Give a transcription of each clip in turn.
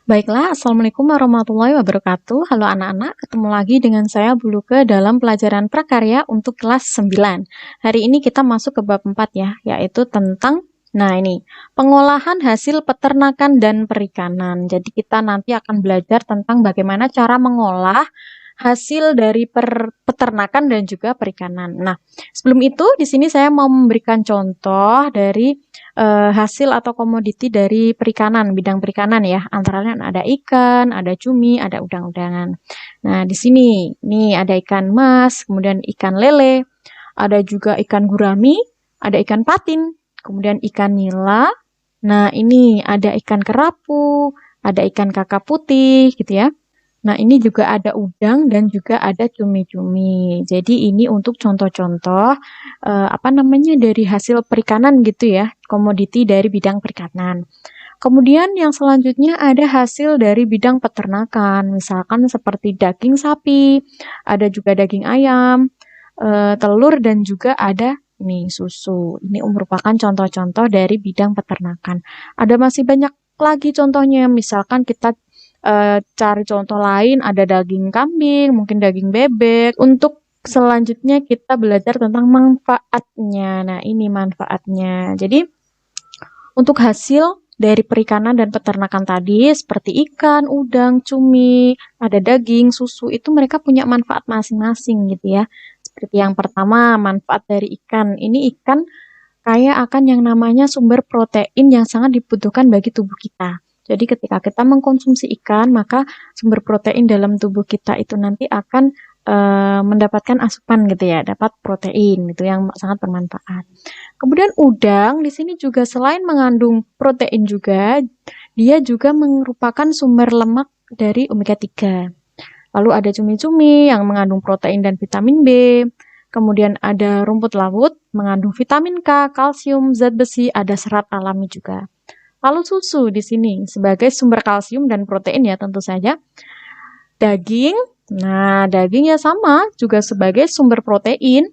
Baiklah, Assalamualaikum warahmatullahi wabarakatuh. Halo anak-anak, ketemu lagi dengan saya Bu Luke dalam pelajaran prakarya untuk kelas 9. Hari ini kita masuk ke bab 4 ya, yaitu tentang, pengolahan hasil peternakan dan perikanan. Jadi kita nanti akan belajar tentang bagaimana cara mengolah hasil dari peternakan dan juga perikanan. Nah, sebelum itu di sini saya mau memberikan contoh dari hasil atau komoditi dari perikanan, bidang perikanan ya. Antara lain ada ikan, ada cumi, ada udang-udangan. Nah, di sini nih ada ikan mas, kemudian ikan lele, ada juga ikan gurami, ada ikan patin, kemudian ikan nila. Nah, ini ada ikan kerapu, ada ikan kakap putih gitu ya. Nah, ini juga ada udang dan juga ada cumi-cumi. Jadi ini untuk contoh-contoh dari hasil perikanan gitu ya, komoditi dari bidang perikanan. Kemudian yang selanjutnya ada hasil dari bidang peternakan, misalkan seperti daging sapi, ada juga daging ayam, telur dan juga ada ini susu. Ini merupakan contoh-contoh dari bidang peternakan. Ada masih banyak lagi contohnya, misalkan kita cari contoh lain, ada daging kambing, mungkin daging bebek. Untuk selanjutnya kita belajar tentang manfaatnya. Nah, ini manfaatnya. Jadi, untuk hasil dari perikanan dan peternakan tadi, seperti ikan, udang, cumi, ada daging, susu, itu mereka punya manfaat masing-masing gitu ya. Seperti yang pertama, manfaat dari ikan. Ini ikan kaya akan yang namanya sumber protein yang sangat dibutuhkan bagi tubuh kita. Jadi ketika kita mengkonsumsi ikan, maka sumber protein dalam tubuh kita itu nanti akan mendapatkan asupan gitu ya, dapat protein itu yang sangat bermanfaat. Kemudian udang di sini juga selain mengandung protein juga, dia juga merupakan sumber lemak dari omega 3. Lalu ada cumi-cumi yang mengandung protein dan vitamin B. Kemudian ada rumput laut mengandung vitamin K, kalsium, zat besi, ada serat alami juga. Lalu susu di sini sebagai sumber kalsium dan protein ya tentu saja. Daging, nah daging ya sama juga sebagai sumber protein.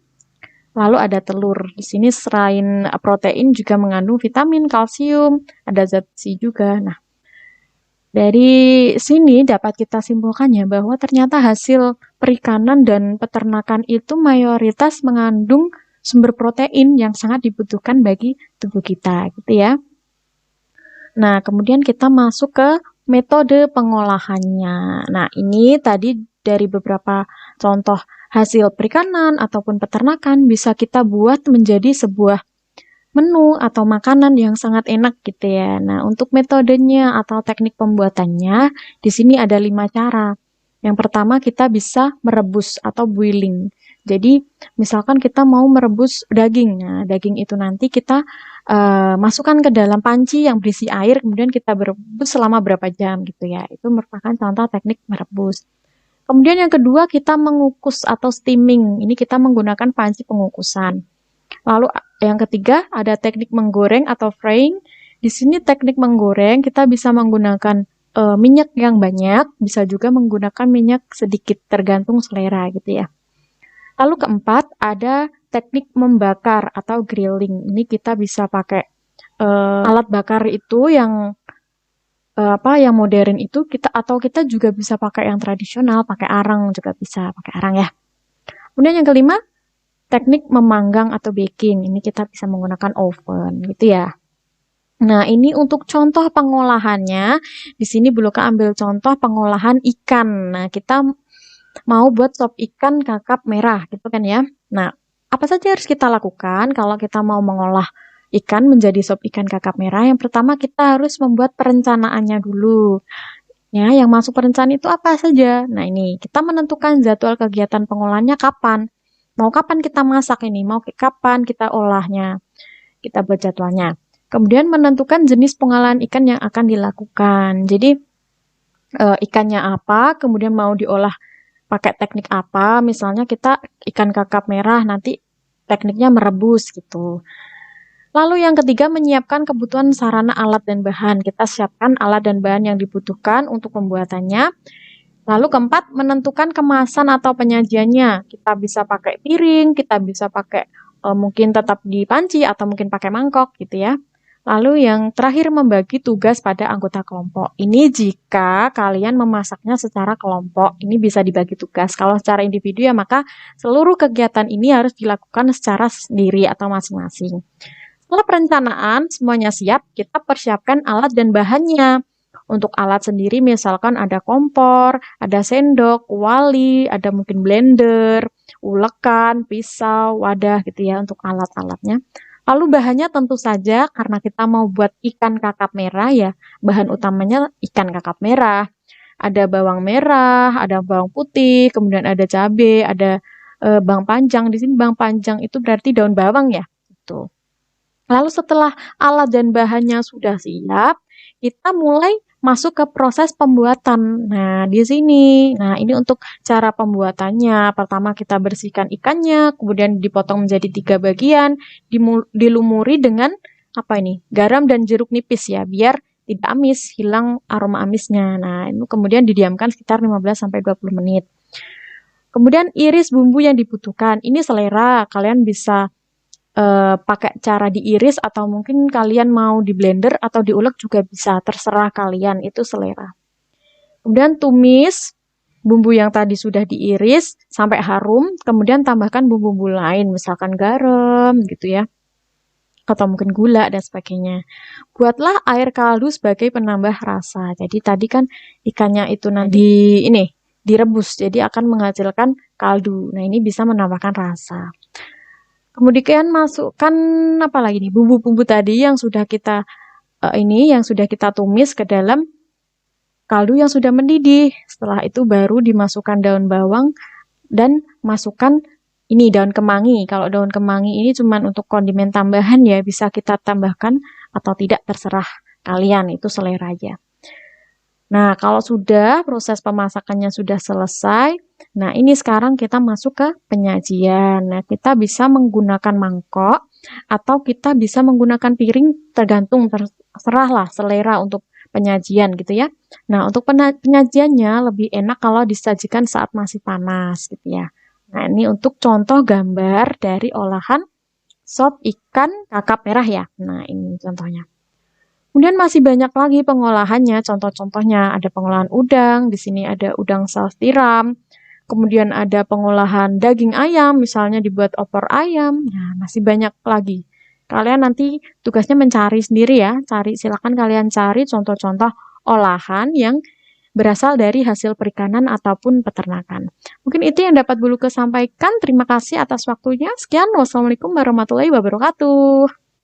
Lalu ada telur. Di sini selain protein juga mengandung vitamin, kalsium, ada zat besi juga. Nah, dari sini dapat kita simpulkannya bahwa ternyata hasil perikanan dan peternakan itu mayoritas mengandung sumber protein yang sangat dibutuhkan bagi tubuh kita, gitu ya. Nah, kemudian kita masuk ke metode pengolahannya. Nah, ini tadi dari beberapa contoh hasil perikanan ataupun peternakan bisa kita buat menjadi sebuah menu atau makanan yang sangat enak gitu ya. Nah, untuk metodenya atau teknik pembuatannya, di sini ada 5 cara. Yang pertama kita bisa merebus atau boiling. Jadi, misalkan kita mau merebus daging. Nah, daging itu nanti kita masukkan ke dalam panci yang berisi air, kemudian kita merebus selama berapa jam gitu ya. Itu merupakan contoh teknik merebus. Kemudian yang kedua kita mengukus atau steaming. Ini kita menggunakan panci pengukusan. Lalu yang ketiga ada teknik menggoreng atau frying. Di sini teknik menggoreng kita bisa menggunakan minyak yang banyak, bisa juga menggunakan minyak sedikit tergantung selera gitu ya. Lalu keempat ada teknik membakar atau grilling. Ini kita bisa pakai alat bakar itu yang yang modern itu kita juga bisa pakai yang tradisional, pakai arang juga bisa, pakai arang ya. Kemudian yang kelima teknik memanggang atau baking, ini kita bisa menggunakan oven gitu ya. Nah, ini untuk contoh pengolahannya. Di sini Bu Luka ambil contoh pengolahan ikan. Nah, kita mau buat sop ikan kakap merah gitu kan ya. Nah, apa saja harus kita lakukan kalau kita mau mengolah ikan menjadi sop ikan kakap merah? Yang pertama kita harus membuat perencanaannya dulu. Ya, yang masuk perencanaan itu apa saja? Nah, ini kita menentukan jadwal kegiatan pengolahannya kapan. Mau kapan kita masak ini, mau kapan kita olahnya, kita buat jadwalnya. Kemudian menentukan jenis pengolahan ikan yang akan dilakukan. Jadi ikannya apa, kemudian mau diolah pakai teknik apa. Misalnya kita ikan kakap merah, nanti tekniknya merebus gitu. Lalu yang ketiga menyiapkan kebutuhan sarana alat dan bahan. Kita siapkan alat dan bahan yang dibutuhkan untuk pembuatannya. Lalu keempat, menentukan kemasan atau penyajiannya. Kita bisa pakai piring, kita bisa pakai mungkin tetap di panci atau mungkin pakai mangkok gitu ya. Lalu yang terakhir membagi tugas pada anggota kelompok. Ini jika kalian memasaknya secara kelompok, ini bisa dibagi tugas. Kalau secara individu ya maka seluruh kegiatan ini harus dilakukan secara sendiri atau masing-masing. Setelah perencanaan, semuanya siap, kita persiapkan alat dan bahannya. Untuk alat sendiri misalkan ada kompor, ada sendok, kuali, ada mungkin blender, ulekan, pisau, wadah gitu ya untuk alat-alatnya. Lalu bahannya tentu saja karena kita mau buat ikan kakap merah ya, bahan utamanya ikan kakap merah. Ada bawang merah, ada bawang putih, kemudian ada cabai, ada bawang panjang. Di sini bawang panjang itu berarti daun bawang ya. Gitu. Lalu setelah alat dan bahannya sudah siap, kita mulai masuk ke proses pembuatan. Nah, di sini. Nah, ini untuk cara pembuatannya. Pertama kita bersihkan ikannya, kemudian dipotong menjadi 3 bagian, dilumuri dengan apa ini? Garam dan jeruk nipis ya, biar tidak amis, hilang aroma amisnya. Nah, itu kemudian didiamkan sekitar 15 sampai 20 menit. Kemudian iris bumbu yang dibutuhkan. Ini selera, kalian bisa pakai cara diiris atau mungkin kalian mau di blender atau diulek juga bisa, terserah kalian, itu selera. Kemudian tumis bumbu yang tadi sudah diiris sampai harum, kemudian tambahkan bumbu-bumbu lain, misalkan garam gitu ya, atau mungkin gula dan sebagainya. Buatlah air kaldu sebagai penambah rasa. Jadi tadi kan ikannya itu nanti ini direbus, jadi akan menghasilkan kaldu. Nah, ini bisa menambahkan rasa. Kemudian masukkan apa lagi nih? Bumbu-bumbu tadi yang sudah kita tumis ke dalam kaldu yang sudah mendidih. Setelah itu baru dimasukkan daun bawang dan masukkan ini daun kemangi. Kalau daun kemangi ini cuma untuk kondimen tambahan ya, bisa kita tambahkan atau tidak terserah kalian, itu selera aja. Nah, kalau sudah proses pemasakannya sudah selesai, nah ini sekarang kita masuk ke penyajian. Nah, kita bisa menggunakan mangkok atau kita bisa menggunakan piring, tergantung, terserah lah selera untuk penyajian gitu ya. Nah, untuk penyajiannya lebih enak kalau disajikan saat masih panas gitu ya. Nah, ini untuk contoh gambar dari olahan sop ikan kakap merah ya. Nah, ini contohnya. Kemudian masih banyak lagi pengolahannya, contoh-contohnya ada pengolahan udang, di sini ada udang saus tiram, kemudian ada pengolahan daging ayam, misalnya dibuat opor ayam, nah masih banyak lagi. Kalian nanti tugasnya mencari sendiri ya, silakan kalian cari contoh-contoh olahan yang berasal dari hasil perikanan ataupun peternakan. Mungkin itu yang dapat Buluke sampaikan, terima kasih atas waktunya, sekian, wassalamualaikum warahmatullahi wabarakatuh.